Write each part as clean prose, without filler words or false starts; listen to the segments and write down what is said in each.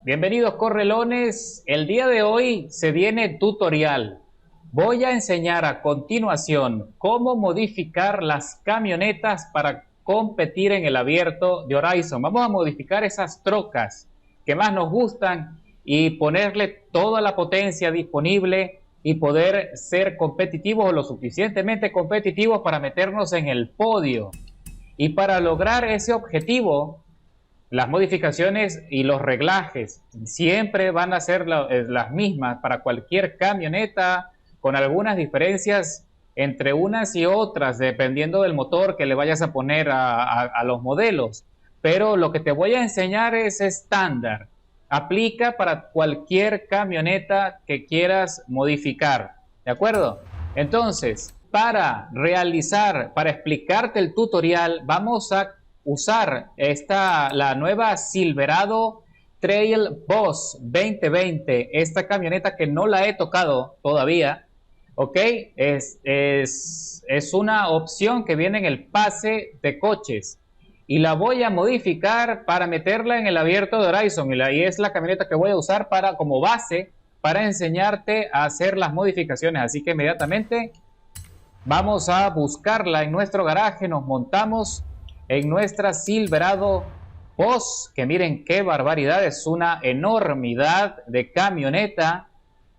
Bienvenidos correlones, el día de hoy se viene tutorial. Voy a enseñar a continuación cómo modificar las camionetas para competir en el abierto de Horizon. Vamos a modificar esas trocas que más nos gustan y ponerle toda la potencia disponible y poder ser competitivos o lo suficientemente competitivos para meternos en el podio. Y para lograr ese objetivo, las modificaciones y los reglajes siempre van a ser las mismas para cualquier camioneta, con algunas diferencias entre unas y otras, dependiendo del motor que le vayas a poner a los modelos. Pero lo que te voy a enseñar es estándar. Aplica para cualquier camioneta que quieras modificar. ¿De acuerdo? Entonces, para explicarte el tutorial, vamos a usar la nueva Silverado Trail Boss 2020, esta camioneta que no la he tocado todavía, ¿ok? Es una opción que viene en el pase de coches y la voy a modificar para meterla en el abierto de Horizon y es la camioneta que voy a usar como base para enseñarte a hacer las modificaciones, así que inmediatamente vamos a buscarla en nuestro garaje, nos montamos en nuestra Silverado Boss, que miren qué barbaridad, es una enormidad de camioneta.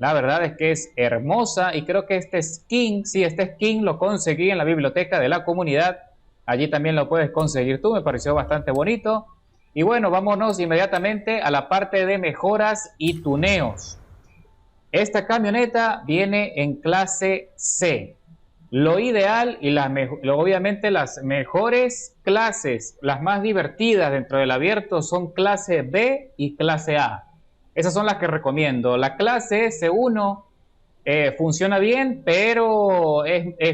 La verdad es que es hermosa y creo que este skin lo conseguí en la biblioteca de la comunidad. Allí también lo puedes conseguir tú, me pareció bastante bonito. Y bueno, vámonos inmediatamente a la parte de mejoras y tuneos. Esta camioneta viene en clase C. Lo ideal y obviamente las mejores clases, las más divertidas dentro del abierto son clase B y clase A. Esas son las que recomiendo. La clase S1 funciona bien, pero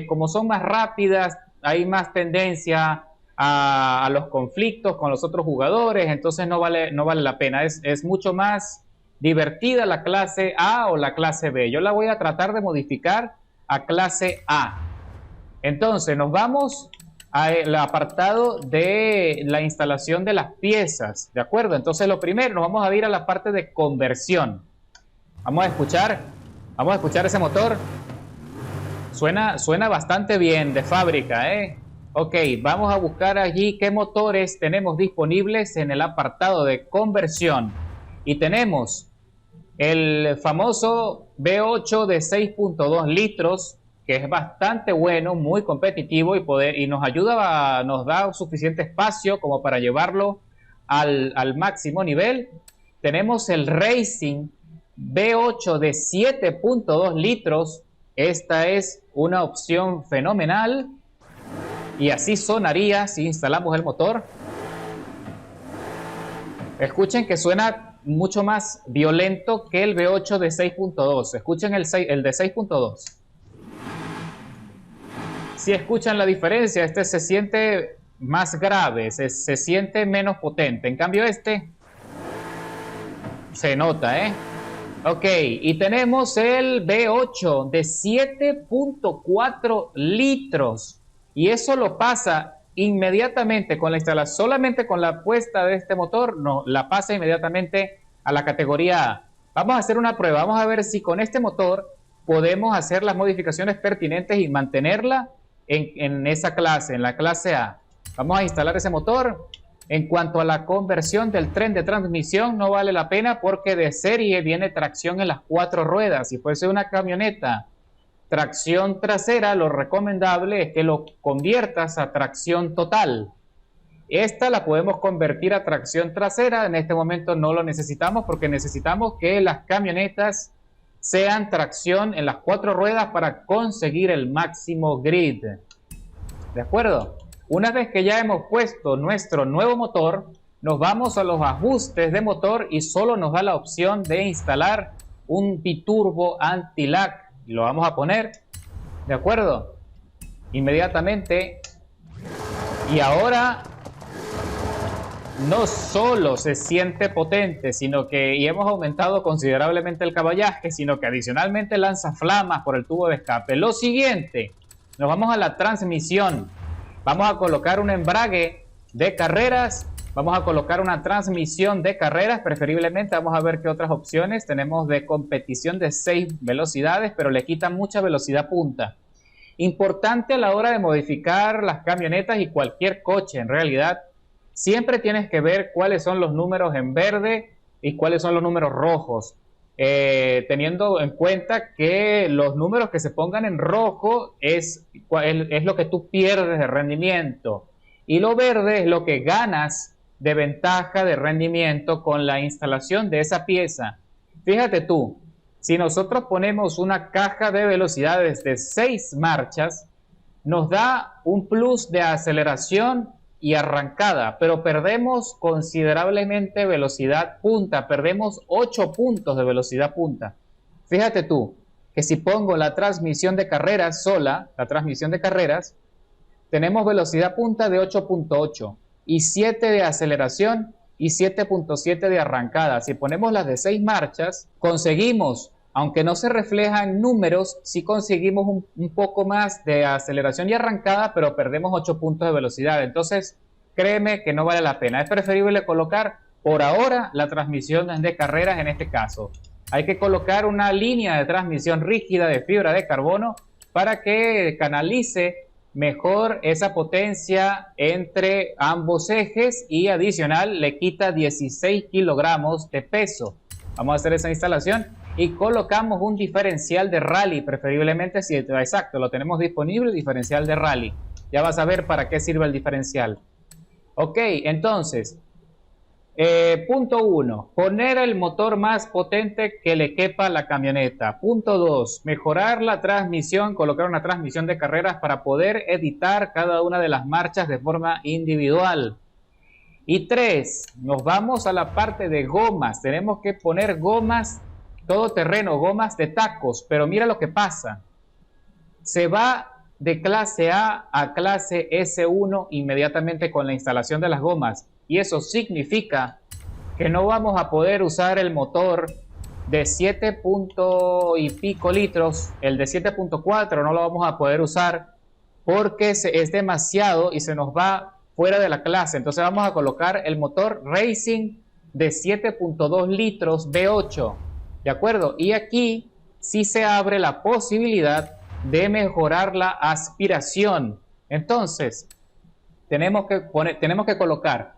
como son más rápidas, hay más tendencia a los conflictos con los otros jugadores, entonces no vale la pena. Es mucho más divertida la clase A o la clase B. Yo la voy a tratar de modificar a clase A. Entonces nos vamos al apartado de la instalación de las piezas, ¿de acuerdo? Entonces lo primero, nos vamos a ir a la parte de conversión. Vamos a escuchar ese motor. Suena bastante bien de fábrica, ¿eh? Ok, vamos a buscar allí qué motores tenemos disponibles en el apartado de conversión. Y tenemos el famoso V8 de 6.2 litros, que es bastante bueno, muy competitivo y nos da suficiente espacio como para llevarlo al máximo nivel. Tenemos el Racing V8 de 7.2 litros. Esta es una opción fenomenal y así sonaría si instalamos el motor. Escuchen que suena mucho más violento que el V8 de 6.2. Escuchen el de 6.2. Si escuchan la diferencia, este se siente más grave, se siente menos potente. En cambio este se nota, ¿eh? Ok, y tenemos el V8 de 7.4 litros. Y eso lo pasa inmediatamente con la instalación, solamente con la puesta de este motor, la pasa inmediatamente a la categoría A. Vamos a hacer una prueba, vamos a ver si con este motor podemos hacer las modificaciones pertinentes y mantenerla en esa clase, en la clase A. Vamos a instalar ese motor. En cuanto a la conversión del tren de transmisión, no vale la pena porque de serie viene tracción en las 4 ruedas. Si fuese una camioneta tracción trasera, lo recomendable es que lo conviertas a tracción total. Esta la podemos convertir a tracción trasera. En este momento no lo necesitamos porque necesitamos que las camionetas sean tracción en las 4 ruedas para conseguir el máximo grid. ¿De acuerdo? Una vez que ya hemos puesto nuestro nuevo motor, nos vamos a los ajustes de motor y solo nos da la opción de instalar un biturbo anti-lag. Lo vamos a poner, ¿de acuerdo? Inmediatamente. Y ahora no solo se siente potente, y hemos aumentado considerablemente el caballaje, sino que adicionalmente lanza flamas por el tubo de escape. Lo siguiente, nos vamos a la transmisión. Vamos a colocar un embrague de carreras Vamos a colocar una transmisión de carreras, preferiblemente vamos a ver qué otras opciones. Tenemos de competición de 6 velocidades, pero le quita mucha velocidad punta. Importante a la hora de modificar las camionetas y cualquier coche en realidad, siempre tienes que ver cuáles son los números en verde y cuáles son los números rojos. Teniendo en cuenta que los números que se pongan en rojo es lo que tú pierdes de rendimiento y lo verde es lo que ganas de ventaja de rendimiento con la instalación de esa pieza. Fíjate tú, si nosotros ponemos una caja de velocidades de 6 marchas, nos da un plus de aceleración y arrancada, pero perdemos considerablemente velocidad punta, perdemos 8 puntos de velocidad punta. Fíjate tú, que si pongo la transmisión de carreras sola, la transmisión de carreras, tenemos velocidad punta de 8.8 y 7 de aceleración y 7.7 de arrancada. Si ponemos las de 6 marchas, conseguimos, aunque no se refleja en números, sí conseguimos un poco más de aceleración y arrancada, pero perdemos 8 puntos de velocidad. Entonces, créeme que no vale la pena. Es preferible colocar por ahora la transmisión de carreras en este caso. Hay que colocar una línea de transmisión rígida de fibra de carbono para que canalice mejor esa potencia entre ambos ejes y adicional le quita 16 kilogramos de peso. Vamos a hacer esa instalación y colocamos un diferencial de rally, preferiblemente si exacto lo tenemos disponible, diferencial de rally. Ya vas a ver para qué sirve el diferencial. Ok, entonces, punto 1, poner el motor más potente que le quepa a la camioneta. Punto 2, mejorar la transmisión, colocar una transmisión de carreras para poder editar cada una de las marchas de forma individual. Y 3, nos vamos a la parte de gomas. Tenemos que poner gomas todoterreno, gomas de tacos, pero mira lo que pasa. Se va de clase A a clase S1 inmediatamente con la instalación de las gomas. Y eso significa que no vamos a poder usar el motor de 7 punto y pico litros, el de 7.4 no lo vamos a poder usar porque es demasiado y se nos va fuera de la clase. Entonces vamos a colocar el motor Racing de 7.2 litros V8, ¿de acuerdo? Y aquí sí se abre la posibilidad de mejorar la aspiración. Entonces tenemos que colocar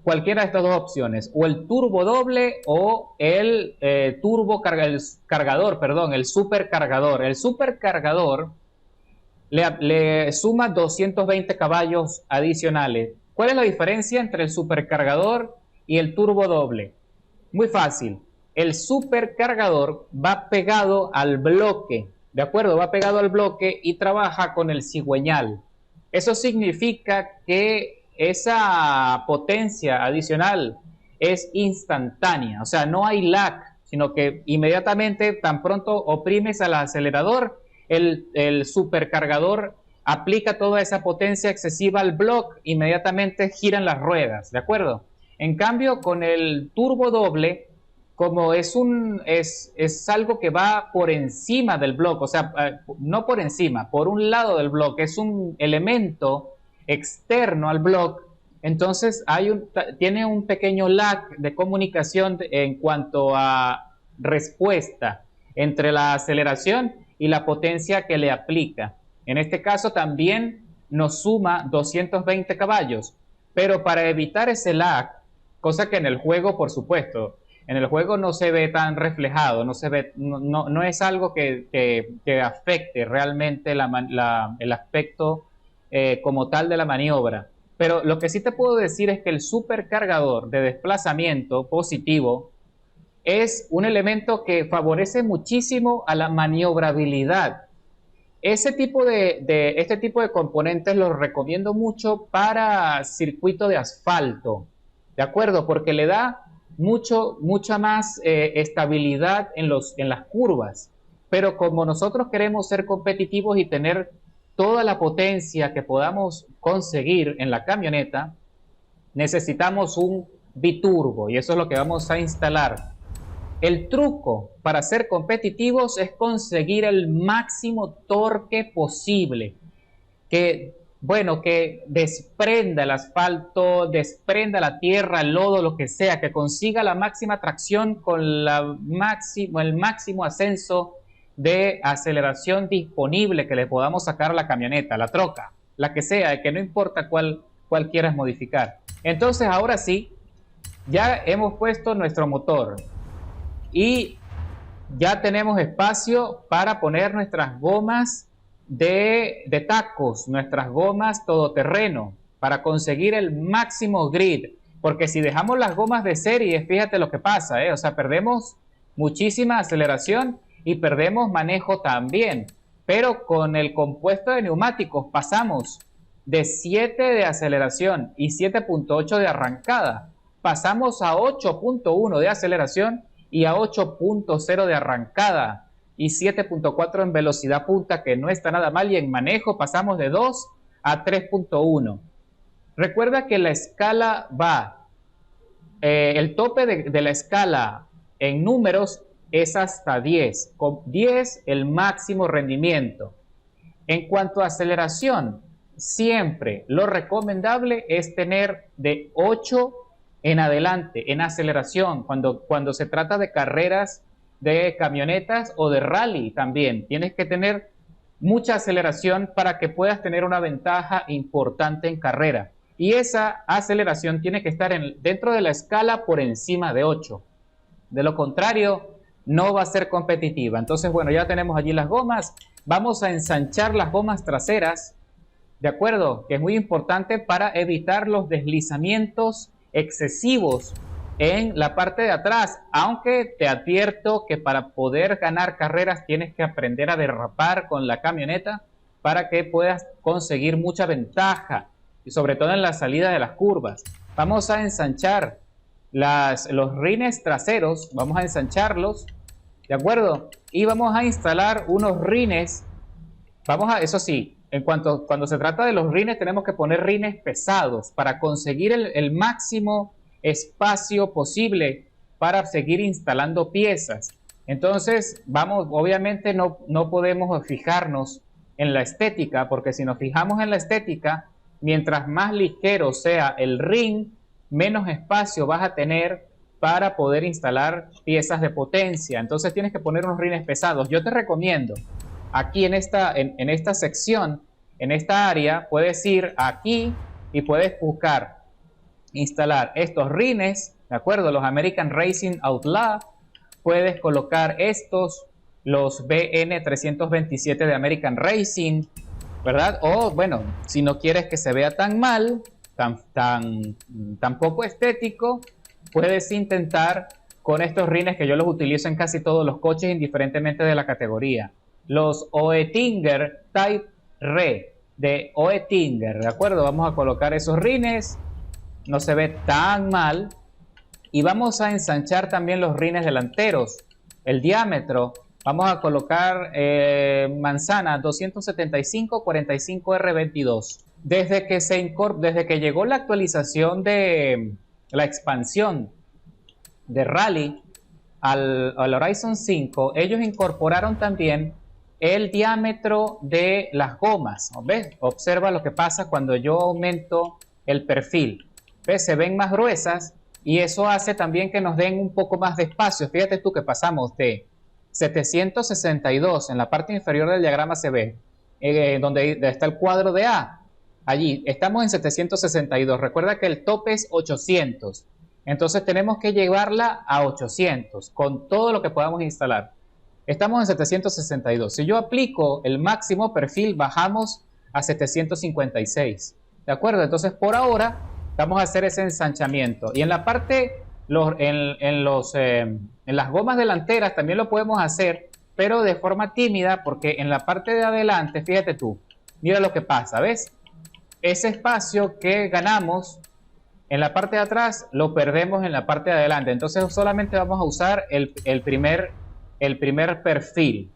cualquiera de estas dos opciones, o el turbo doble o el cargador, el supercargador. El supercargador le suma 220 caballos adicionales. ¿Cuál es la diferencia entre el supercargador y el turbo doble? Muy fácil. El supercargador va pegado al bloque, ¿de acuerdo? Va pegado al bloque y trabaja con el cigüeñal. Eso significa que esa potencia adicional es instantánea, o sea, no hay lag, sino que inmediatamente, tan pronto oprimes al acelerador, el supercargador aplica toda esa potencia excesiva al bloque, inmediatamente giran las ruedas, ¿de acuerdo? En cambio, con el turbo doble, como es algo que va por encima del bloque, o sea, no por encima, por un lado del bloque, es un elemento externo al bloque, entonces tiene un pequeño lag de comunicación en cuanto a respuesta entre la aceleración y la potencia que le aplica. En este caso también nos suma 220 caballos, pero para evitar ese lag, cosa que en el juego, por supuesto, en el juego no se ve tan reflejado, no es algo que afecte realmente el aspecto como tal de la maniobra. Pero lo que sí te puedo decir es que el supercargador de desplazamiento positivo es un elemento que favorece muchísimo a la maniobrabilidad. Este tipo de componentes los recomiendo mucho para circuito de asfalto, ¿de acuerdo? Porque le da mucha más estabilidad en las curvas. Pero como nosotros queremos ser competitivos y tener toda la potencia que podamos conseguir en la camioneta, necesitamos un biturbo y eso es lo que vamos a instalar. El truco para ser competitivos es conseguir el máximo torque posible, que bueno, que desprenda el asfalto, desprenda la tierra, el lodo, lo que sea, que consiga la máxima tracción con el máximo ascenso de aceleración disponible que le podamos sacar a la camioneta, la troca, la que sea, que no importa cuál quieras modificar. Entonces ahora sí, ya hemos puesto nuestro motor y ya tenemos espacio para poner nuestras gomas de tacos, nuestras gomas todoterreno, para conseguir el máximo grid. Porque si dejamos las gomas de serie, fíjate lo que pasa, o sea, perdemos muchísima aceleración y perdemos manejo también. Pero con el compuesto de neumáticos pasamos de 7 de aceleración y 7.8 de arrancada. Pasamos a 8.1 de aceleración y a 8.0 de arrancada y 7.4 en velocidad punta, que no está nada mal, y en manejo pasamos de 2 a 3.1. Recuerda que la escala va, el tope de la escala en números es hasta 10, con 10 el máximo rendimiento. En cuanto a aceleración, siempre lo recomendable es tener de 8 en adelante, en aceleración, cuando se trata de carreras de camionetas o de rally también. Tienes que tener mucha aceleración para que puedas tener una ventaja importante en carrera. Y esa aceleración tiene que estar dentro de la escala por encima de 8. De lo contrario, no va a ser competitiva. Entonces, bueno, ya tenemos allí las gomas. Vamos a ensanchar las gomas traseras, ¿de acuerdo? Que es muy importante para evitar los deslizamientos excesivos en la parte de atrás, aunque te advierto que para poder ganar carreras tienes que aprender a derrapar con la camioneta para que puedas conseguir mucha ventaja, y sobre todo en la salida de las curvas. Vamos a ensanchar los rines traseros, vamos a ensancharlos, ¿de acuerdo? Y vamos a instalar unos rines, eso sí, cuando se trata de los rines tenemos que poner rines pesados para conseguir el máximo espacio posible para seguir instalando piezas. Entonces, obviamente no podemos fijarnos en la estética, porque si nos fijamos en la estética, mientras más ligero sea el ring, menos espacio vas a tener para poder instalar piezas de potencia. Entonces tienes que poner unos rines pesados. Yo te recomiendo, aquí en esta sección, en esta área, puedes ir aquí y puedes buscar instalar estos rines, ¿de acuerdo? Los American Racing Outlaw. Puedes colocar los BN327 de American Racing, ¿verdad? O bueno, si no quieres que se vea tan mal, tan poco estético, puedes intentar con estos rines que yo los utilizo en casi todos los coches, indiferentemente de la categoría. Los Oettinger Type R de Oettinger, ¿de acuerdo? Vamos a colocar esos rines, no se ve tan mal. Y vamos a ensanchar también los rines delanteros. El diámetro, vamos a colocar manzana 275-45R22. Desde que llegó la actualización de la expansión de Rally al Horizon 5, ellos incorporaron también el diámetro de las gomas. ¿Ves? Observa lo que pasa cuando yo aumento el perfil. ¿Ves? Se ven más gruesas y eso hace también que nos den un poco más de espacio. Fíjate tú que pasamos de 762 en la parte inferior del diagrama, se ve donde está el cuadro de A. Allí estamos en 762. Recuerda que el tope es 800. Entonces tenemos que llevarla a 800 con todo lo que podamos instalar. Estamos en 762. Si yo aplico el máximo perfil, bajamos a 756. ¿De acuerdo? Entonces por ahora vamos a hacer ese ensanchamiento. Y en la parte, en las gomas delanteras también lo podemos hacer, pero de forma tímida, porque en la parte de adelante, fíjate tú, mira lo que pasa, ¿ves? Ese espacio que ganamos en la parte de atrás lo perdemos en la parte de adelante. Entonces solamente vamos a usar el primer perfil.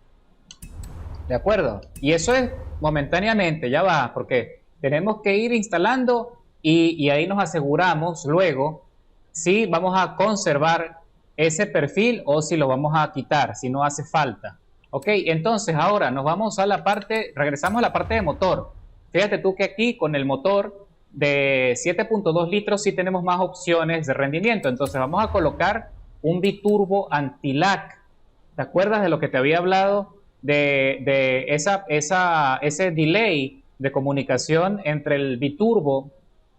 ¿De acuerdo? Y eso es momentáneamente, ya va, porque tenemos que ir instalando y ahí nos aseguramos luego si vamos a conservar ese perfil o si lo vamos a quitar, si no hace falta. Ok, entonces ahora nos vamos a la parte, regresamos a la parte de motor. Fíjate tú que aquí con el motor de 7.2 litros sí tenemos más opciones de rendimiento. Entonces vamos a colocar un biturbo anti-lag. ¿Te acuerdas de lo que te había hablado de ese delay de comunicación entre el biturbo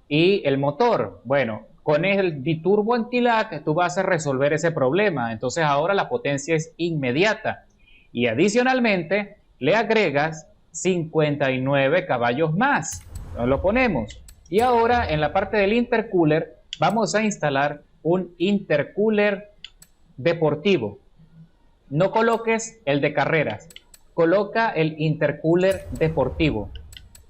y el motor? Bueno, con el biturbo anti-lag tú vas a resolver ese problema. Entonces ahora la potencia es inmediata. Y adicionalmente le agregas 59 caballos más. Nos lo ponemos. Y ahora en la parte del intercooler vamos a instalar un intercooler deportivo. No coloques el de carreras, coloca el intercooler deportivo.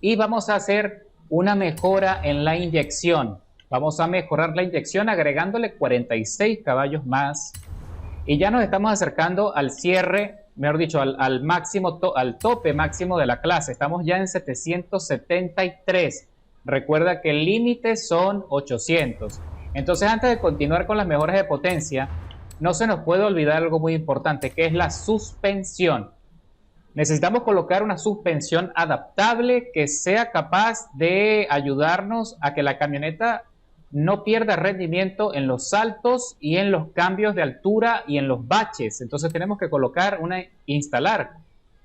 Y vamos a hacer una mejora en la inyección. Vamos a mejorar la inyección agregándole 46 caballos más. Y ya nos estamos acercando al cierre, mejor dicho, al máximo, al tope máximo de la clase. Estamos ya en 773. Recuerda que el límite son 800. Entonces, antes de continuar con las mejoras de potencia, no se nos puede olvidar algo muy importante, que es la suspensión. Necesitamos colocar una suspensión adaptable que sea capaz de ayudarnos a que la camioneta no pierda rendimiento en los saltos y en los cambios de altura y en los baches. Entonces tenemos que instalar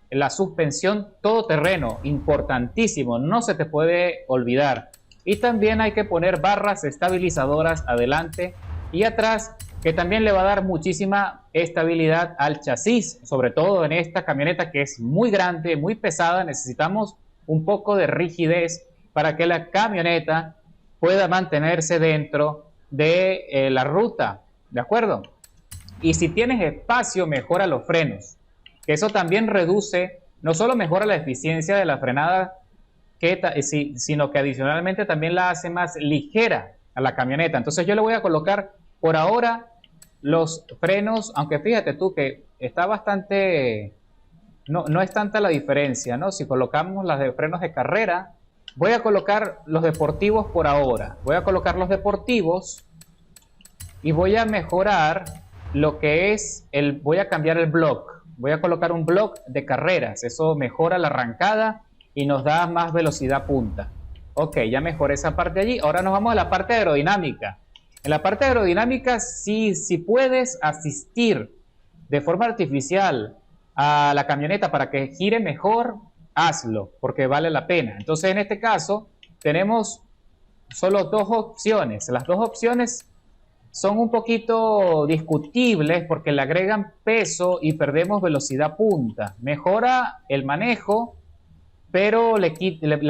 la suspensión todoterreno, importantísimo, no se te puede olvidar. Y también hay que poner barras estabilizadoras adelante y atrás, que también le va a dar muchísima estabilidad al chasis, sobre todo en esta camioneta que es muy grande, muy pesada. Necesitamos un poco de rigidez para que la camioneta pueda mantenerse dentro de la ruta, ¿de acuerdo? Y si tienes espacio, mejora los frenos, que eso también reduce, no solo mejora la eficiencia de la frenada, sino que adicionalmente también la hace más ligera a la camioneta. Entonces yo le voy a colocar por ahora los frenos, aunque fíjate tú que está bastante, no es tanta la diferencia, ¿no? Si colocamos las de frenos de carrera, voy a colocar los deportivos por ahora. Voy a colocar los deportivos y voy a mejorar lo que es voy a cambiar el block. Voy a colocar un block de carreras. Eso mejora la arrancada y nos da más velocidad punta. Ok, ya mejoré esa parte allí. Ahora nos vamos a la parte aerodinámica. En la parte aerodinámica, si puedes asistir de forma artificial a la camioneta para que gire mejor, hazlo, porque vale la pena. Entonces, en este caso, tenemos solo dos opciones. Las dos opciones son un poquito discutibles porque le agregan peso y perdemos velocidad punta. Mejora el manejo, pero le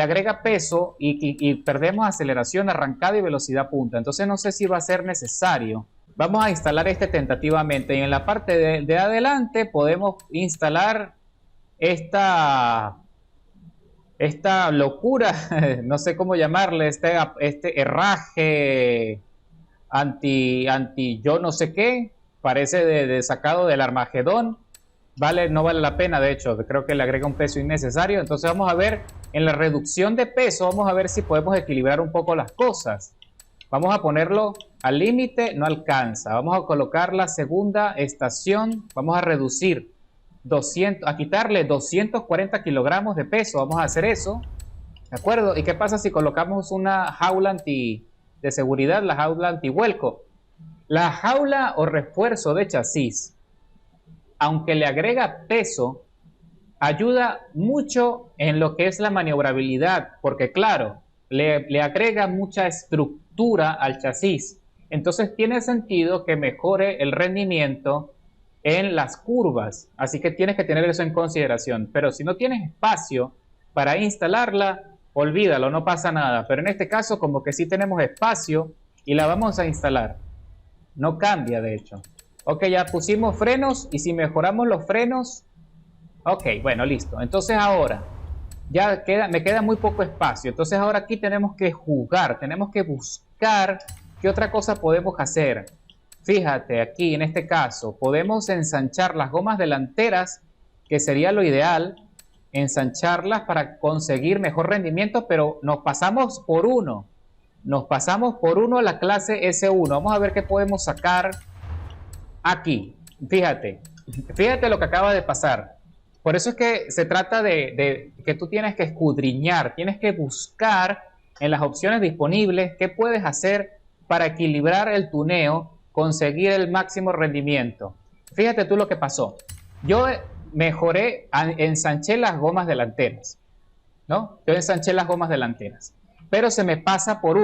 agrega peso y perdemos aceleración, arrancada y velocidad punta. Entonces no sé si va a ser necesario. Vamos a instalar este tentativamente. Y en la parte de adelante podemos instalar esta locura, no sé cómo llamarle, este herraje anti yo no sé qué, parece de sacado del Armagedón. No vale la pena, de hecho, creo que le agrega un peso innecesario. Entonces vamos a ver, en la reducción de peso, vamos a ver si podemos equilibrar un poco las cosas. Vamos a ponerlo al límite, no alcanza. Vamos a colocar la segunda estación, vamos a reducir 200, a quitarle 240 kilogramos de peso, vamos a hacer eso, ¿de acuerdo? ¿Y qué pasa si colocamos una jaula de seguridad, la jaula antivuelco? La jaula o refuerzo de chasis, aunque le agrega peso, ayuda mucho en lo que es la maniobrabilidad, porque claro, le agrega mucha estructura al chasis. Entonces tiene sentido que mejore el rendimiento en las curvas, así que tienes que tener eso en consideración. Pero si no tienes espacio para instalarla, olvídalo, no pasa nada. Pero en este caso como que sí tenemos espacio y la vamos a instalar. No cambia, de hecho. Ok, ya pusimos frenos y si mejoramos los frenos, ok, bueno, listo. Entonces ahora ya me queda muy poco espacio. Entonces ahora aquí tenemos que jugar, tenemos que buscar qué otra cosa podemos hacer. Fíjate, aquí en este caso podemos ensanchar las gomas delanteras, que sería lo ideal, ensancharlas para conseguir mejor rendimiento, pero nos pasamos por uno. Nos pasamos por uno a la clase S1. Vamos a ver qué podemos sacar aquí. Fíjate lo que acaba de pasar. Por eso es que se trata de que tú tienes que escudriñar, tienes que buscar en las opciones disponibles qué puedes hacer para equilibrar el tuneo, conseguir el máximo rendimiento. Fíjate tú lo que pasó. Yo mejoré, ensanché las gomas delanteras, ¿no? Yo ensanché las gomas delanteras, pero se me pasa por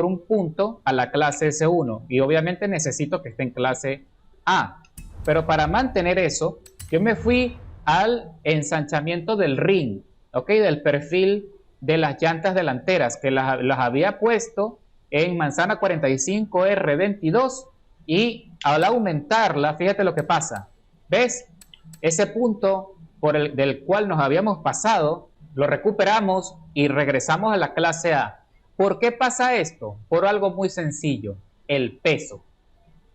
un punto a la clase S1 y obviamente necesito que esté en clase A. Pero para mantener eso, yo me fui al ensanchamiento del ring, ¿ok? Del perfil de las llantas delanteras, que las había puesto en manzana 45R22 y al aumentarla, fíjate lo que pasa. ¿Ves? Ese punto del cual nos habíamos pasado, lo recuperamos y regresamos a la clase A. ¿Por qué pasa esto? Por algo muy sencillo, el peso.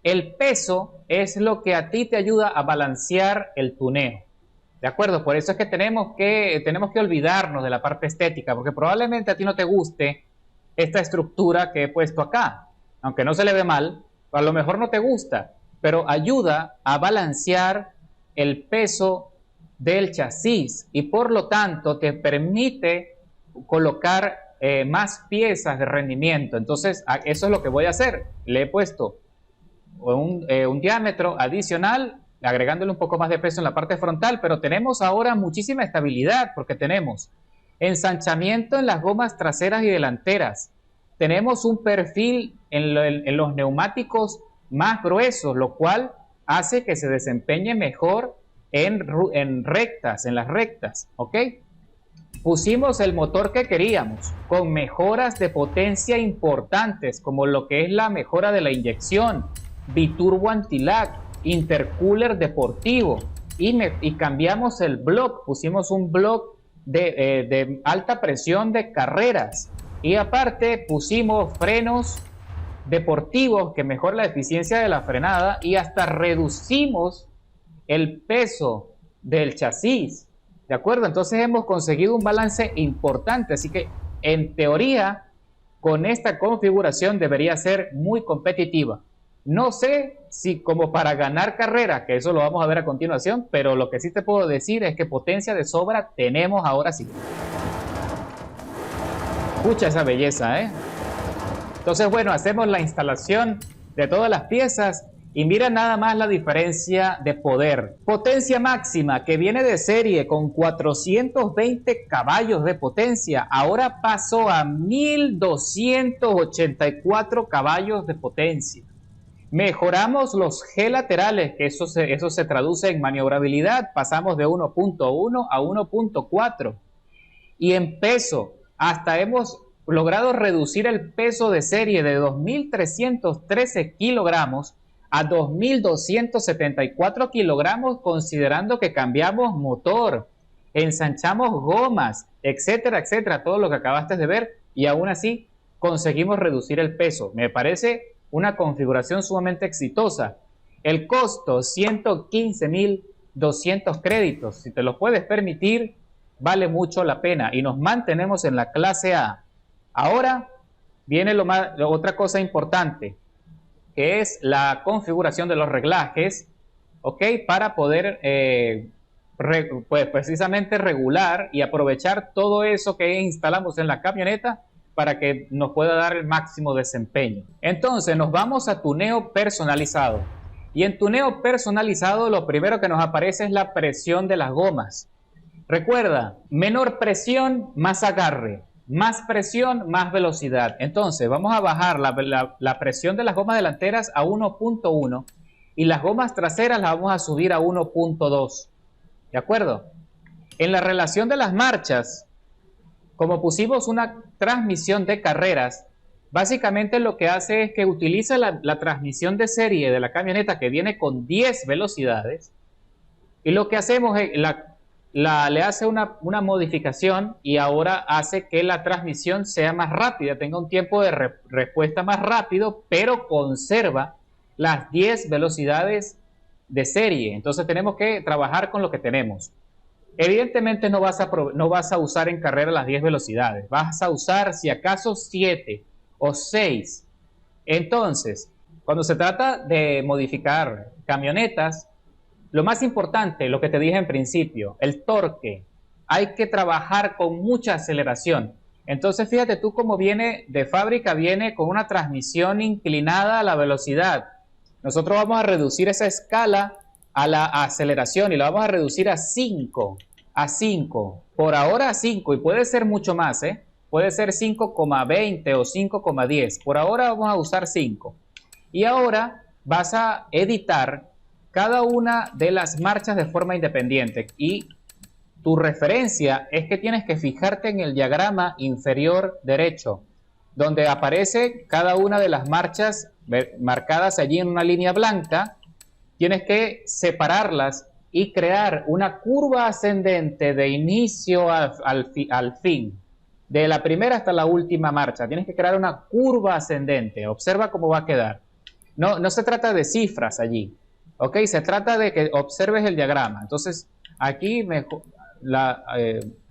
El peso es lo que a ti te ayuda a balancear el tuneo. ¿De acuerdo? Por eso es que tenemos que olvidarnos de la parte estética, porque probablemente a ti no te guste esta estructura que he puesto acá. Aunque no se le ve mal, a lo mejor no te gusta, pero ayuda a balancear el peso del chasis y por lo tanto te permite colocar más piezas de rendimiento. Entonces, eso es lo que voy a hacer. Le he puesto un diámetro adicional, agregándole un poco más de peso en la parte frontal, pero tenemos ahora muchísima estabilidad porque tenemos ensanchamiento en las gomas traseras y delanteras. Tenemos un perfil en los neumáticos más gruesos, lo cual hace que se desempeñe mejor en rectas, en las rectas, ¿ok? Pusimos el motor que queríamos, con mejoras de potencia importantes, como lo que es la mejora de la inyección, biturbo anti-lag, intercooler deportivo, y cambiamos el block, pusimos un block de alta presión de carreras, y aparte pusimos frenos deportivos que mejoran la eficiencia de la frenada, y hasta reducimos el peso del chasis. ¿De acuerdo? Entonces hemos conseguido un balance importante, así que en teoría con esta configuración debería ser muy competitiva. No sé si como para ganar carrera, que eso lo vamos a ver a continuación, pero lo que sí te puedo decir es que potencia de sobra tenemos ahora sí. Escucha esa belleza, ¿eh? Entonces, bueno, hacemos la instalación de todas las piezas y mira nada más la diferencia de poder. Potencia máxima que viene de serie con 420 caballos de potencia, ahora pasó a 1284 caballos de potencia. Mejoramos los G laterales, que eso se traduce en maniobrabilidad, pasamos de 1.1 a 1.4. Y en peso, hasta hemos logrado reducir el peso de serie de 2.313 kilogramos a 2.274 kilogramos, considerando que cambiamos motor, ensanchamos gomas, etcétera, etcétera, todo lo que acabaste de ver, y aún así conseguimos reducir el peso. Me parece una configuración sumamente exitosa. El costo, 115.200 créditos. Si te lo puedes permitir, vale mucho la pena y nos mantenemos en la clase A. Ahora viene otra cosa importante, que es la configuración de los reglajes, ¿ok? Para poder pues precisamente regular y aprovechar todo eso que instalamos en la camioneta para que nos pueda dar el máximo desempeño. Entonces nos vamos a tuneo personalizado. Y en tuneo personalizado lo primero que nos aparece es la presión de las gomas. Recuerda, menor presión, más agarre. Más presión, más velocidad. Entonces vamos a bajar la presión de las gomas delanteras a 1.1 y las gomas traseras las vamos a subir a 1.2. ¿De acuerdo? En la relación de las marchas, como pusimos una transmisión de carreras, básicamente lo que hace es que utiliza la transmisión de serie de la camioneta que viene con 10 velocidades y lo que hacemos es le hace una modificación y ahora hace que la transmisión sea más rápida, tenga un tiempo de respuesta más rápido, pero conserva las 10 velocidades de serie. Entonces tenemos que trabajar con lo que tenemos. Evidentemente no vas a usar en carrera las 10 velocidades, vas a usar si acaso 7 o 6. Entonces, cuando se trata de modificar camionetas, Lo más importante, lo que te dije en principio, el torque. Hay que trabajar con mucha aceleración. Entonces fíjate tú cómo viene de fábrica, viene con una transmisión inclinada a la velocidad. Nosotros vamos a reducir esa escala a la aceleración y la vamos a reducir a 5. A 5. Por ahora a 5 y puede ser mucho más, ¿eh? Puede ser 5,20 o 5,10. Por ahora vamos a usar 5. Y ahora vas a editar cada una de las marchas de forma independiente. Y tu referencia es que tienes que fijarte en el diagrama inferior derecho, donde aparece cada una de las marchas marcadas allí en una línea blanca. Tienes que separarlas y crear una curva ascendente de inicio al fin. De la primera hasta la última marcha. Tienes que crear una curva ascendente. Observa cómo va a quedar. No se trata de cifras allí. ¿Ok? Se trata de que observes el diagrama. Entonces, aquí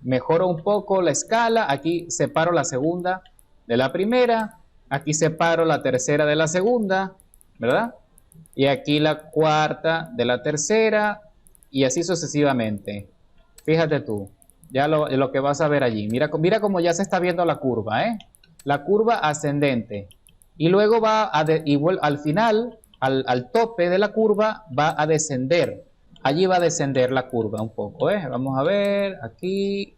mejoro un poco la escala. Aquí separo la segunda de la primera. Aquí separo la tercera de la segunda. ¿Verdad? Y aquí la cuarta de la tercera. Y así sucesivamente. Fíjate tú. Ya lo que vas a ver allí. Mira cómo ya se está viendo la curva, ¿eh? La curva ascendente. Y luego va al final, al tope de la curva, va a descender. Allí va a descender la curva un poco, ¿eh? Vamos a ver, aquí,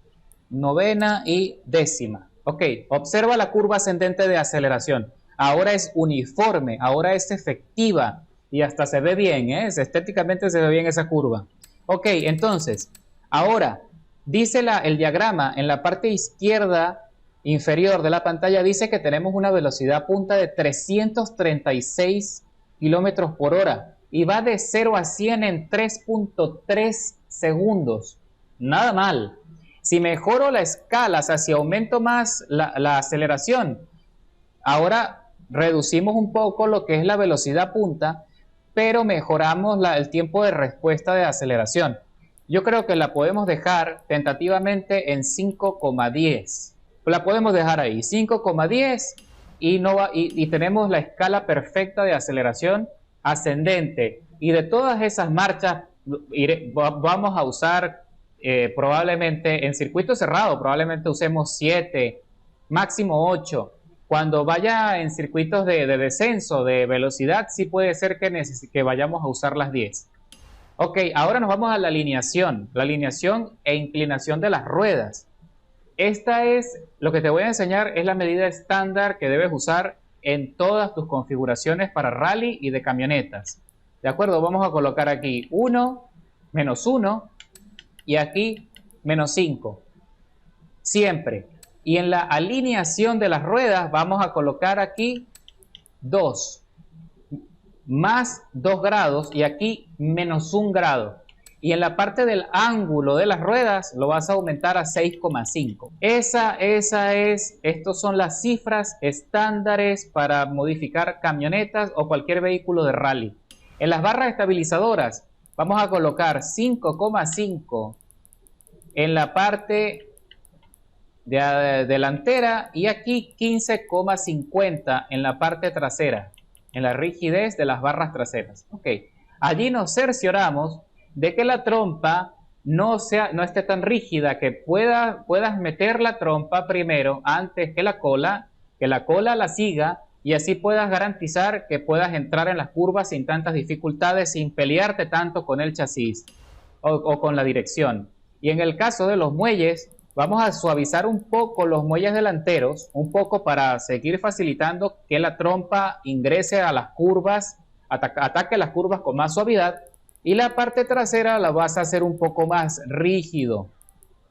novena y décima. Ok, observa la curva ascendente de aceleración. Ahora es uniforme, ahora es efectiva. Y hasta se ve bien, ¿eh? Estéticamente se ve bien esa curva. Ok, entonces, ahora, dice el diagrama en la parte izquierda inferior de la pantalla, dice que tenemos una velocidad punta de 336 kilómetros por hora y va de 0 a 100 en 3.3 segundos. Nada mal. Si mejoro la escala, o sea, si aumento más la aceleración, ahora reducimos un poco lo que es la velocidad punta, pero mejoramos el tiempo de respuesta de aceleración. Yo creo que la podemos dejar tentativamente en 5,10. La podemos dejar ahí, 5,10 y tenemos la escala perfecta de aceleración ascendente. Y de todas esas marchas vamos a usar probablemente en circuito cerrado, probablemente usemos 7, máximo 8. Cuando vaya en circuitos de descenso, de velocidad, sí puede ser que vayamos a usar las 10. Ok, ahora nos vamos a la alineación e inclinación de las ruedas. Esta es, lo que te voy a enseñar es la medida estándar que debes usar en todas tus configuraciones para rally y de camionetas. ¿De acuerdo? Vamos a colocar aquí 1, menos 1 y aquí menos 5. Siempre. Y en la alineación de las ruedas vamos a colocar aquí 2. Más 2 grados y aquí menos 1 grado. Y en la parte del ángulo de las ruedas lo vas a aumentar a 6,5. Estos son las cifras estándares para modificar camionetas o cualquier vehículo de rally. En las barras estabilizadoras vamos a colocar 5,5 en la parte delantera y aquí 15,50 en la parte trasera, en la rigidez de las barras traseras. Ok, allí nos cercioramos de que la trompa no esté tan rígida, que puedas meter la trompa primero antes que la cola la siga y así puedas garantizar que puedas entrar en las curvas sin tantas dificultades, sin pelearte tanto con el chasis o con la dirección. Y en el caso de los muelles, vamos a suavizar un poco los muelles delanteros, un poco para seguir facilitando que la trompa ingrese a las curvas, ataque las curvas con más suavidad. Y la parte trasera la vas a hacer un poco más rígido.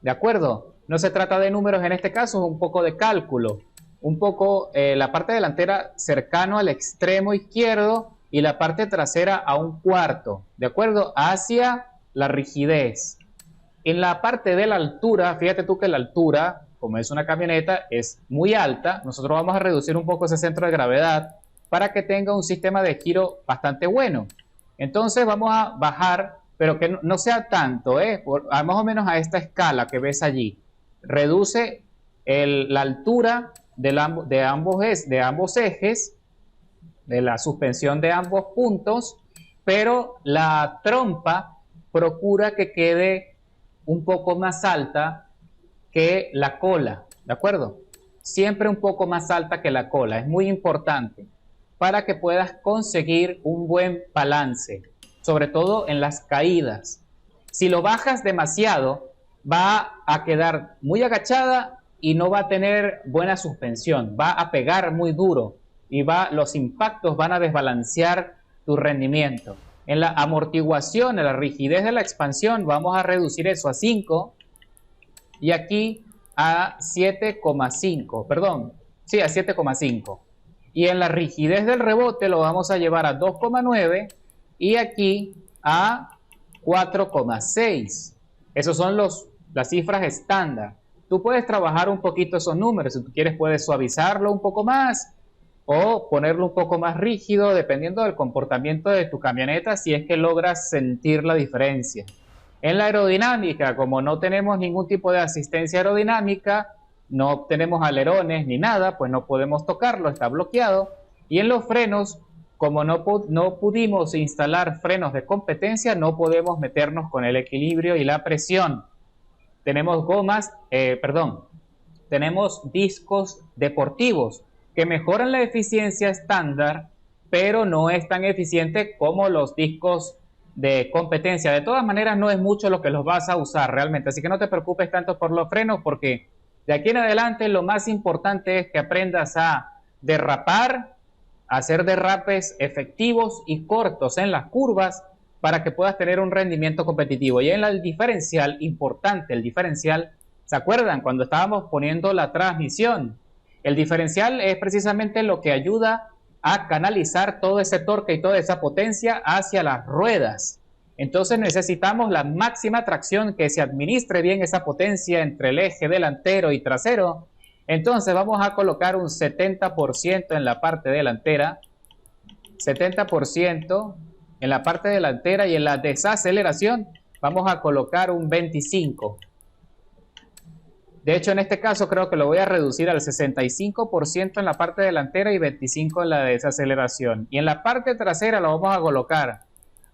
¿De acuerdo? No se trata de números en este caso, es un poco de cálculo. Un poco la parte delantera cercano al extremo izquierdo y la parte trasera a 1/4. ¿De acuerdo? Hacia la rigidez. En la parte de la altura, fíjate tú que la altura, como es una camioneta, es muy alta. Nosotros vamos a reducir un poco ese centro de gravedad para que tenga un sistema de giro bastante bueno. Entonces vamos a bajar, pero que no sea tanto, más o menos a esta escala que ves allí. Reduce la altura de ambos ejes, de la suspensión de ambos puntos, pero la trompa procura que quede un poco más alta que la cola, ¿de acuerdo? Siempre un poco más alta que la cola, es muy importante para que puedas conseguir un buen balance, sobre todo en las caídas. Si lo bajas demasiado, va a quedar muy agachada y no va a tener buena suspensión, va a pegar muy duro y los impactos van a desbalancear tu rendimiento. En la amortiguación, en la rigidez de la expansión, vamos a reducir eso a 5 y aquí a 7,5, perdón, sí, a 7,5. Y en la rigidez del rebote lo vamos a llevar a 2,9 y aquí a 4,6. Esos son las cifras estándar. Tú puedes trabajar un poquito esos números, si tú quieres puedes suavizarlo un poco más o ponerlo un poco más rígido dependiendo del comportamiento de tu camioneta si es que logras sentir la diferencia. En la aerodinámica, como no tenemos ningún tipo de asistencia aerodinámica, no tenemos alerones ni nada, pues no podemos tocarlo, está bloqueado. Y en los frenos, como no pudimos instalar frenos de competencia, no podemos meternos con el equilibrio y la presión. Tenemos tenemos discos deportivos que mejoran la eficiencia estándar, pero no es tan eficiente como los discos de competencia. De todas maneras, no es mucho lo que los vas a usar realmente, así que no te preocupes tanto por los frenos, porque de aquí en adelante lo más importante es que aprendas a derrapar, a hacer derrapes efectivos y cortos en las curvas para que puedas tener un rendimiento competitivo. Y en el diferencial, importante el diferencial, ¿se acuerdan cuando estábamos poniendo la transmisión? El diferencial es precisamente lo que ayuda a canalizar todo ese torque y toda esa potencia hacia las ruedas. Entonces necesitamos la máxima tracción, que se administre bien esa potencia entre el eje delantero y trasero. Entonces vamos a colocar un 70% en la parte delantera, 70% en la parte delantera, y en la desaceleración vamos a colocar un 25%. De hecho, en este caso creo que lo voy a reducir al 65% en la parte delantera y 25% en la desaceleración. Y en la parte trasera lo vamos a colocar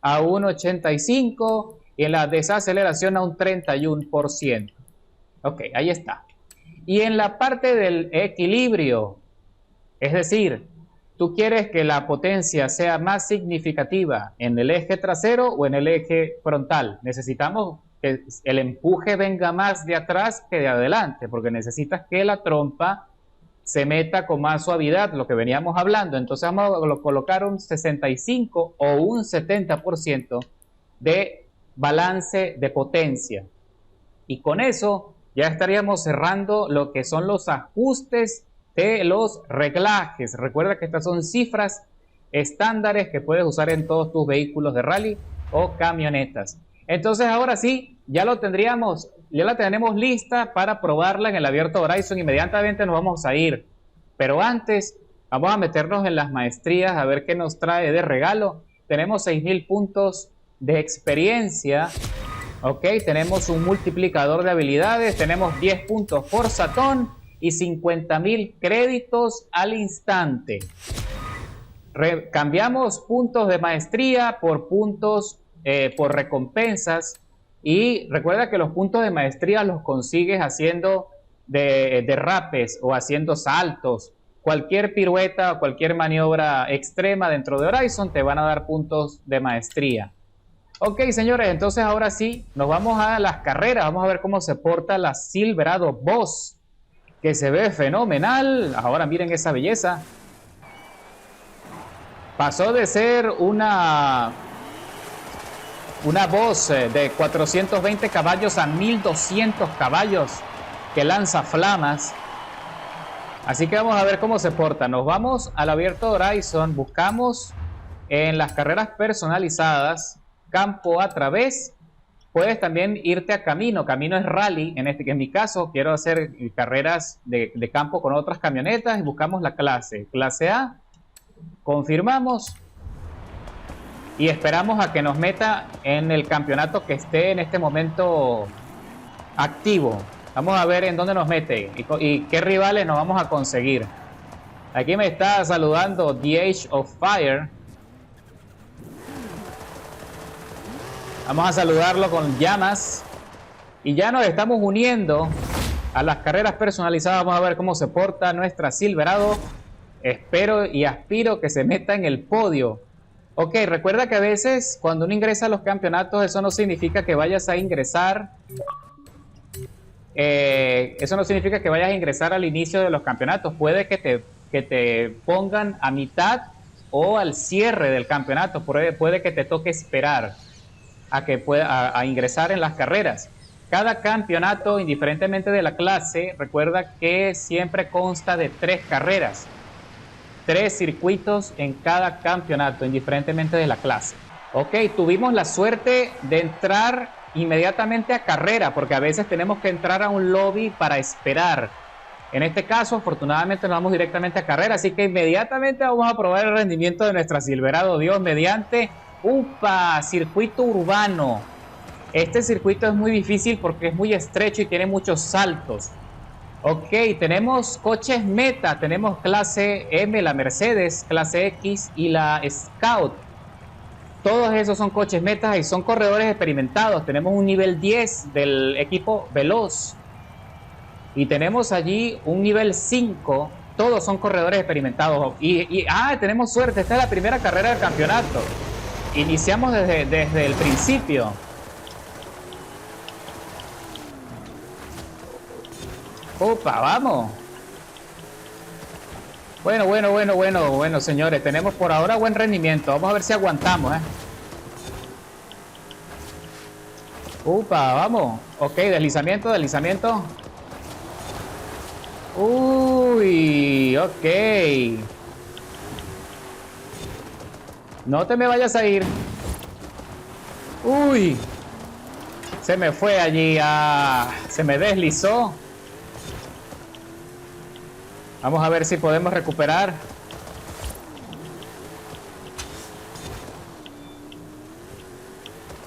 a un 85% y en la desaceleración a un 31%. Ok, ahí está. Y en la parte del equilibrio, es decir, tú quieres que la potencia sea más significativa en el eje trasero o en el eje frontal. Necesitamos que el empuje venga más de atrás que de adelante, porque necesitas que la trompa se meta con más suavidad, lo que veníamos hablando. Entonces vamos a colocar un 65 o un 70% de balance de potencia. Y con eso ya estaríamos cerrando lo que son los ajustes de los reglajes. Recuerda que estas son cifras estándares que puedes usar en todos tus vehículos de rally o camionetas. Entonces ahora sí, ya la tenemos lista para probarla en el Abierto Horizon. Inmediatamente nos vamos a ir, pero antes vamos a meternos en las maestrías a ver qué nos trae de regalo. Tenemos 6.000 puntos de experiencia, ok, tenemos un multiplicador de habilidades, tenemos 10 puntos por satón y 50.000 créditos al instante. Cambiamos puntos de maestría por puntos por recompensas, y recuerda que los puntos de maestría los consigues haciendo derrapes o haciendo saltos. Cualquier pirueta o cualquier maniobra extrema dentro de Horizon te van a dar puntos de maestría. Ok, señores, entonces ahora sí nos vamos a las carreras. Vamos a ver cómo se porta la Silverado Boss, que se ve fenomenal. Ahora miren esa belleza. Pasó de ser una Boss de 420 caballos a 1200 caballos que lanza flamas. Así que vamos a ver cómo se porta. Nos vamos al Abierto Horizon, buscamos en las carreras personalizadas campo a través. Puedes también irte a camino. Camino es rally. En mi caso quiero hacer carreras de campo con otras camionetas y buscamos la clase A. Confirmamos y esperamos a que nos meta en el campeonato que esté en este momento activo. Vamos a ver en dónde nos mete y qué rivales nos vamos a conseguir. Aquí me está saludando The Age of Fire. Vamos a saludarlo con llamas. Y ya nos estamos uniendo a las carreras personalizadas. Vamos a ver cómo se porta nuestra Silverado. Espero y aspiro que se meta en el podio. Ok, recuerda que a veces cuando uno ingresa a los campeonatos, eso no significa que vayas a ingresar. Eso no significa que vayas a ingresar al inicio de los campeonatos. Puede que te pongan a mitad o al cierre del campeonato. Puede que te toque esperar a ingresar en las carreras. Cada campeonato, indiferentemente de la clase, recuerda que siempre consta de 3 carreras. 3 circuitos en cada campeonato, indiferentemente de la clase. Ok, tuvimos la suerte de entrar inmediatamente a carrera, porque a veces tenemos que entrar a un lobby para esperar. En este caso, afortunadamente, nos vamos directamente a carrera, así que inmediatamente vamos a probar el rendimiento de nuestra Silverado, Dios mediante. ¡Upa! Circuito urbano. Este circuito es muy difícil porque es muy estrecho y tiene muchos saltos. Ok, tenemos coches meta, tenemos clase M, la Mercedes, clase X y la Scout. Todos esos son coches metas y son corredores experimentados. Tenemos un nivel 10 del equipo Veloz. Y tenemos allí un nivel 5. Todos son corredores experimentados. Tenemos suerte. Esta es la primera carrera del campeonato. Iniciamos desde el principio. Opa, vamos. Bueno, señores. Tenemos por ahora buen rendimiento. Vamos a ver si aguantamos, Upa, vamos. Ok, deslizamiento. Uy, ok. No te me vayas a ir. Uy. Se me fue allí. Se me deslizó. Vamos a ver si podemos recuperar.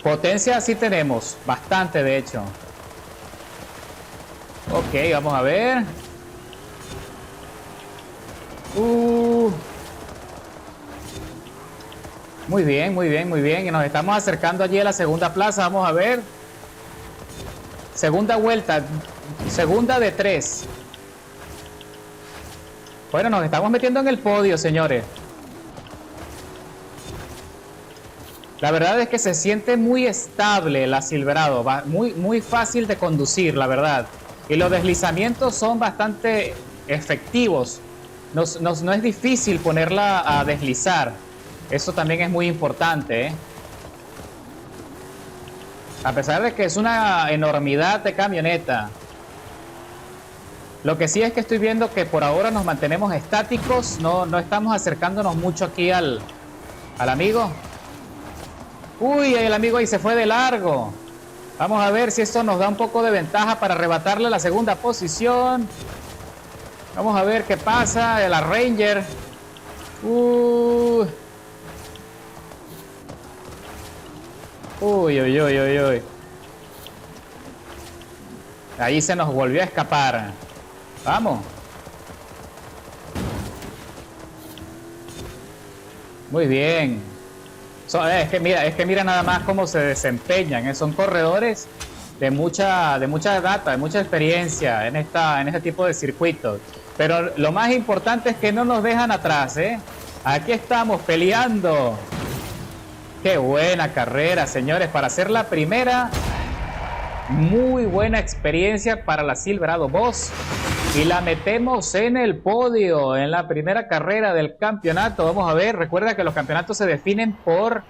Potencia sí tenemos. Bastante, de hecho. Ok, vamos a ver. Muy bien. Y nos estamos acercando allí a la segunda plaza. Vamos a ver. Segunda vuelta. Segunda de 3. Bueno, nos estamos metiendo en el podio, señores. La verdad es que se siente muy estable la Silverado. Muy fácil de conducir, la verdad. Y los deslizamientos son bastante efectivos. No es difícil ponerla a deslizar. Eso también es muy importante, A pesar de que es una enormidad de camioneta. Lo que sí es que estoy viendo que por ahora nos mantenemos estáticos. No estamos acercándonos mucho aquí al amigo. Uy, el amigo ahí se fue de largo. Vamos a ver si esto nos da un poco de ventaja para arrebatarle la segunda posición. Vamos a ver qué pasa. La Ranger. Uy. Ahí se nos volvió a escapar. Vamos. Muy bien. Es que mira nada más cómo se desempeñan. Son corredores de mucha data, de mucha experiencia en este tipo de circuitos. Pero lo más importante es que no nos dejan atrás, Aquí estamos peleando. Qué buena carrera, señores. Para ser la primera, muy buena experiencia para la Silverado Boss. Y la metemos en el podio en la primera carrera del campeonato. Vamos a ver, recuerda que los campeonatos se definen por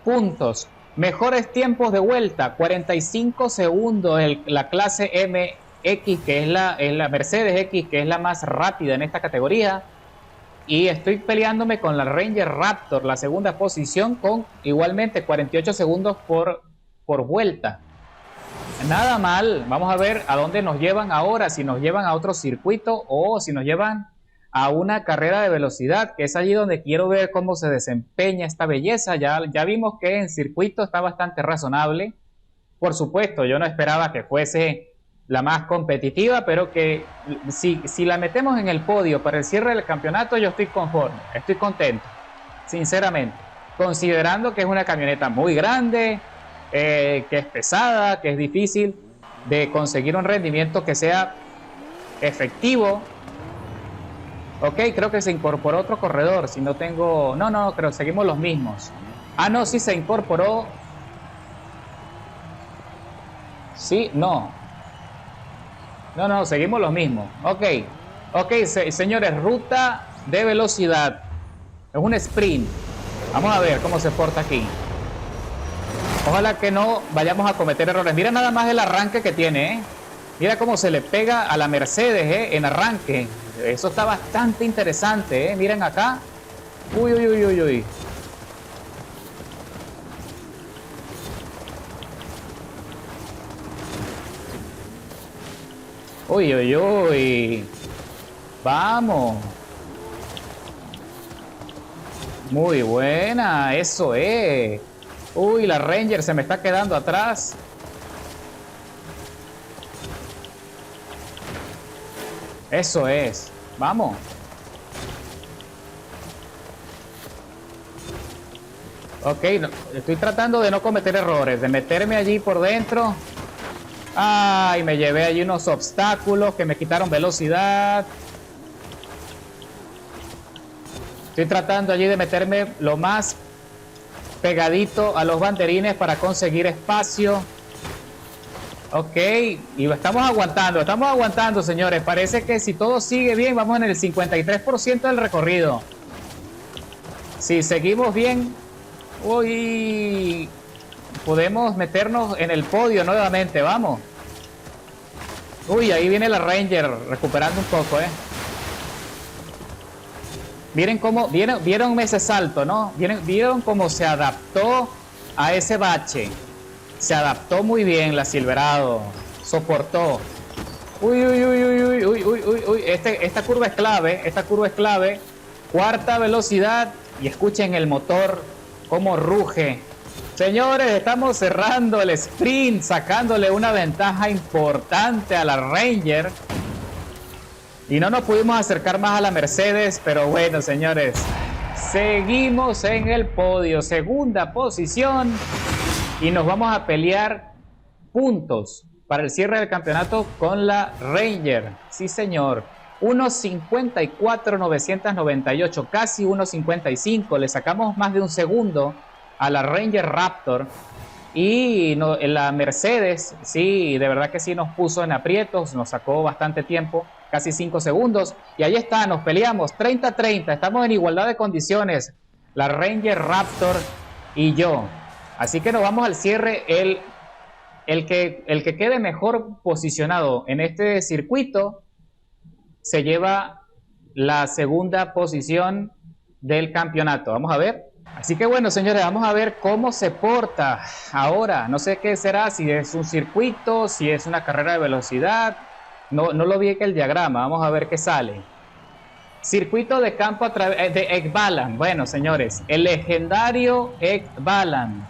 puntos. Mejores tiempos de vuelta, 45 segundos la clase MX, que es la Mercedes X, que es la más rápida en esta categoría. Y estoy peleándome con la Ranger Raptor, la segunda posición, con igualmente 48 segundos por vuelta. Nada mal. Vamos a ver a dónde nos llevan ahora, si nos llevan a otro circuito o si nos llevan a una carrera de velocidad, que es allí donde quiero ver cómo se desempeña esta belleza. Ya vimos que en circuito está bastante razonable. Por supuesto, yo no esperaba que fuese la más competitiva, pero que si la metemos en el podio para el cierre del campeonato, yo estoy conforme, estoy contento, sinceramente, considerando que es una camioneta muy grande, que es pesada, que es difícil de conseguir un rendimiento que sea efectivo. Ok, creo que se incorporó otro corredor. Si no tengo... No, creo que seguimos los mismos. Ah, no, sí se incorporó. Sí, no. No, seguimos los mismos. Ok, señores, ruta de velocidad. Es un sprint. Vamos a ver cómo se porta aquí. Ojalá que no vayamos a cometer errores. Mira nada más el arranque que tiene, ¿eh? Mira cómo se le pega a la Mercedes, ¿eh? En arranque. Eso está bastante interesante, ¿eh? Miren acá. Uy. Uy. Vamos. Muy buena, eso es. Uy, la Ranger se me está quedando atrás. Eso es. Vamos. Ok, estoy tratando de no cometer errores, de meterme allí por dentro. Ay, me llevé allí unos obstáculos que me quitaron velocidad. Estoy tratando allí de meterme lo más pegadito a los banderines para conseguir espacio. Ok, y estamos aguantando, señores. Parece que si todo sigue bien, vamos en el 53% del recorrido. Si seguimos bien, uy, podemos meternos en el podio nuevamente, vamos. Uy, ahí viene la Ranger recuperando un poco, Miren cómo, vieron ese salto, ¿no? Vieron cómo se adaptó a ese bache. Se adaptó muy bien la Silverado. Soportó. Uy. Esta curva es clave. Cuarta velocidad. Y escuchen el motor cómo ruge. Señores, estamos cerrando el sprint, sacándole una ventaja importante a la Ranger. Y no nos pudimos acercar más a la Mercedes, pero bueno, señores, seguimos en el podio, segunda posición, y nos vamos a pelear puntos para el cierre del campeonato con la Ranger. Sí, señor. 1.54.998, casi 1.55. Le sacamos más de un segundo a la Ranger Raptor. Y no, la Mercedes, sí, de verdad que sí nos puso en aprietos, nos sacó bastante tiempo, casi 5 segundos. Y ahí está, nos peleamos 30-30, estamos en igualdad de condiciones, la Ranger Raptor y yo. Así que nos vamos al cierre. El que quede mejor posicionado en este circuito se lleva la segunda posición del campeonato. Vamos a ver. Así que bueno, señores, vamos a ver cómo se porta ahora. No sé qué será, si es un circuito, si es una carrera de velocidad. No lo vi que el diagrama. Vamos a ver qué sale. Circuito de campo de Ekbalan. Bueno, señores, el legendario Ekbalan.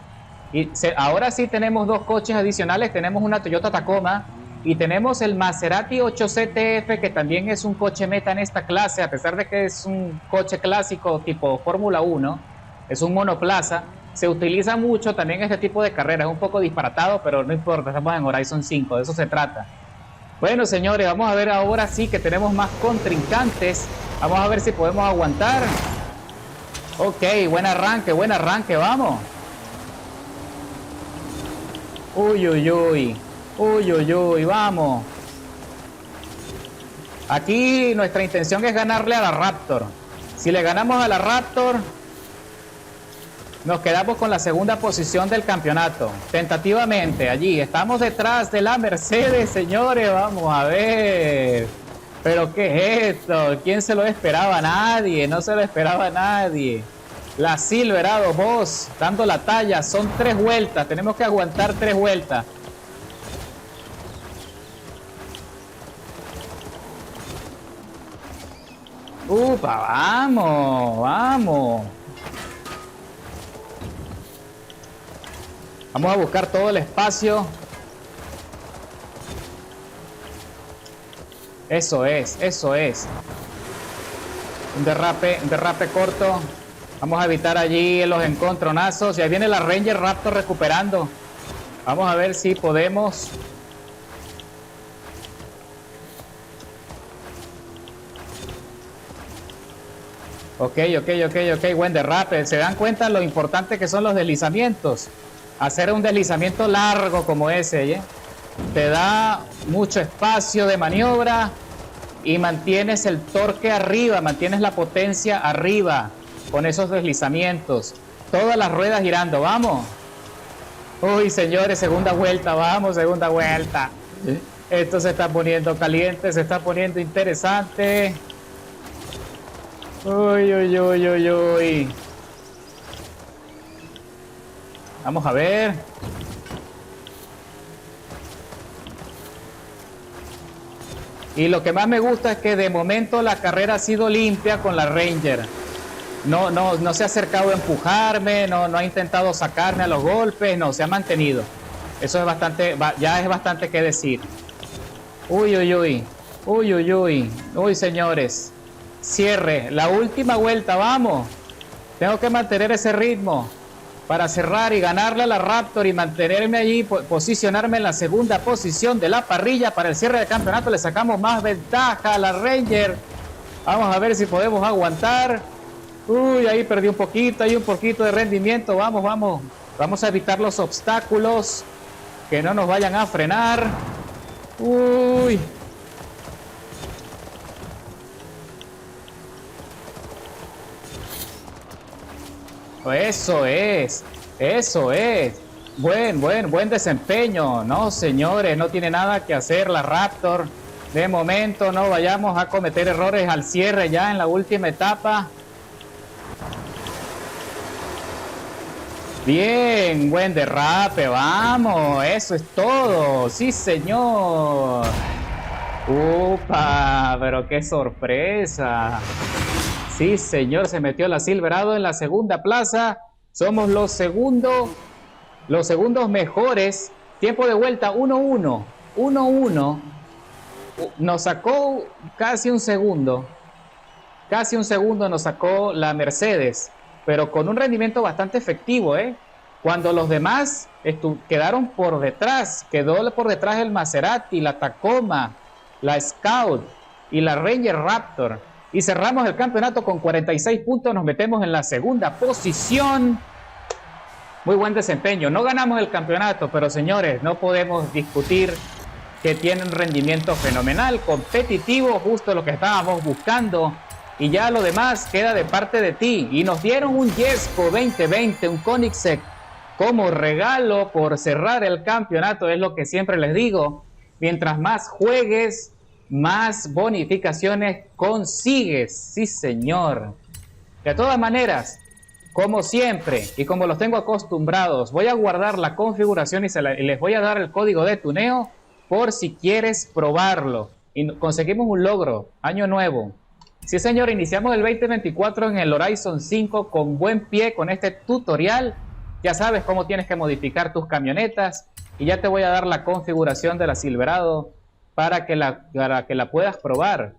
Y ahora sí tenemos dos coches adicionales. Tenemos una Toyota Tacoma y tenemos el Maserati 8CTF, que también es un coche meta en esta clase, a pesar de que es un coche clásico tipo Fórmula 1. Es un monoplaza. Se utiliza mucho también este tipo de carreras. Es un poco disparatado, pero no importa. Estamos en Horizon 5. De eso se trata. Bueno, señores, vamos a ver ahora sí que tenemos más contrincantes. Vamos a ver si podemos aguantar. Ok, buen arranque, vamos. Uy, vamos. Aquí nuestra intención es ganarle a la Raptor. Si le ganamos a la Raptor, nos quedamos con la segunda posición del campeonato. Tentativamente, allí. Estamos detrás de la Mercedes, señores. Vamos a ver. ¿Pero qué es esto? ¿Quién se lo esperaba? Nadie. No se lo esperaba nadie. La Silverado Boss dando la talla. Son 3 vueltas. Tenemos que aguantar 3 vueltas. ¡Upa! ¡Vamos! Vamos a buscar todo el espacio. Eso es. Un derrape corto. Vamos a evitar allí los encontronazos. Y ahí viene la Ranger Raptor recuperando. Vamos a ver si podemos. Ok, buen derrape. ¿Se dan cuenta lo importante que son los deslizamientos? Hacer un deslizamiento largo como ese, ¿eh? Te da mucho espacio de maniobra y mantienes el torque arriba, mantienes la potencia arriba con esos deslizamientos. Todas las ruedas girando, vamos. Uy, señores, segunda vuelta, vamos, segunda vuelta. Esto se está poniendo caliente, se está poniendo interesante. Uy. Vamos a ver. Y lo que más me gusta es que de momento la carrera ha sido limpia con la Ranger. No se ha acercado a empujarme, no ha intentado sacarme a los golpes, no, se ha mantenido. Eso es bastante, ya es bastante que decir. Uy, señores. Cierre, la última vuelta, vamos. Tengo que mantener ese ritmo para cerrar y ganarle a la Raptor y mantenerme allí, posicionarme en la segunda posición de la parrilla para el cierre del campeonato. Le sacamos más ventaja a la Ranger. Vamos a ver si podemos aguantar. Uy, ahí perdí un poquito, hay un poquito de rendimiento. Vamos a evitar los obstáculos que no nos vayan a frenar. Uy. Eso es. Buen desempeño. No, señores, no tiene nada que hacer la Raptor. De momento no vayamos a cometer errores al cierre ya en la última etapa. Bien, buen derrape, vamos, eso es todo. Sí, señor. Upa, pero qué sorpresa. Sí, señor, se metió la Silverado en la segunda plaza. Somos los segundos mejores. Tiempo de vuelta 1-1. 1-1. Nos sacó casi un segundo. Casi un segundo nos sacó la Mercedes. Pero con un rendimiento bastante efectivo, ¿eh? Cuando los demás quedaron por detrás. Quedó por detrás el Maserati, la Tacoma, la Scout y la Ranger Raptor. Y cerramos el campeonato con 46 puntos. Nos metemos en la segunda posición. Muy buen desempeño. No ganamos el campeonato, pero señores, no podemos discutir que tienen rendimiento fenomenal, competitivo, justo lo que estábamos buscando. Y ya lo demás queda de parte de ti. Y nos dieron un Jesko 2020, un Koenigsegg, como regalo por cerrar el campeonato. Es lo que siempre les digo. Mientras más juegues, más bonificaciones consigues. Sí, señor. De todas maneras, como siempre y como los tengo acostumbrados, voy a guardar la configuración y les voy a dar el código de tuneo por si quieres probarlo. Y conseguimos un logro, año nuevo. Sí, señor, iniciamos el 2024 en el Horizon 5 con buen pie con este tutorial. Ya sabes cómo tienes que modificar tus camionetas y ya te voy a dar la configuración de la Silverado para que la puedas probar.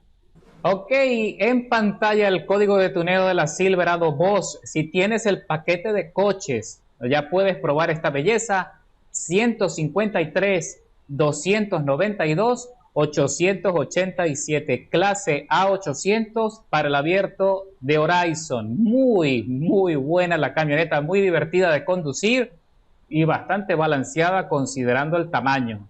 Ok, en pantalla el código de tuneo de la Silverado Boss. Si tienes el paquete de coches, ya puedes probar esta belleza. 153, 292, 887, clase A800 para el abierto de Horizon. Muy buena la camioneta, muy divertida de conducir y bastante balanceada considerando el tamaño.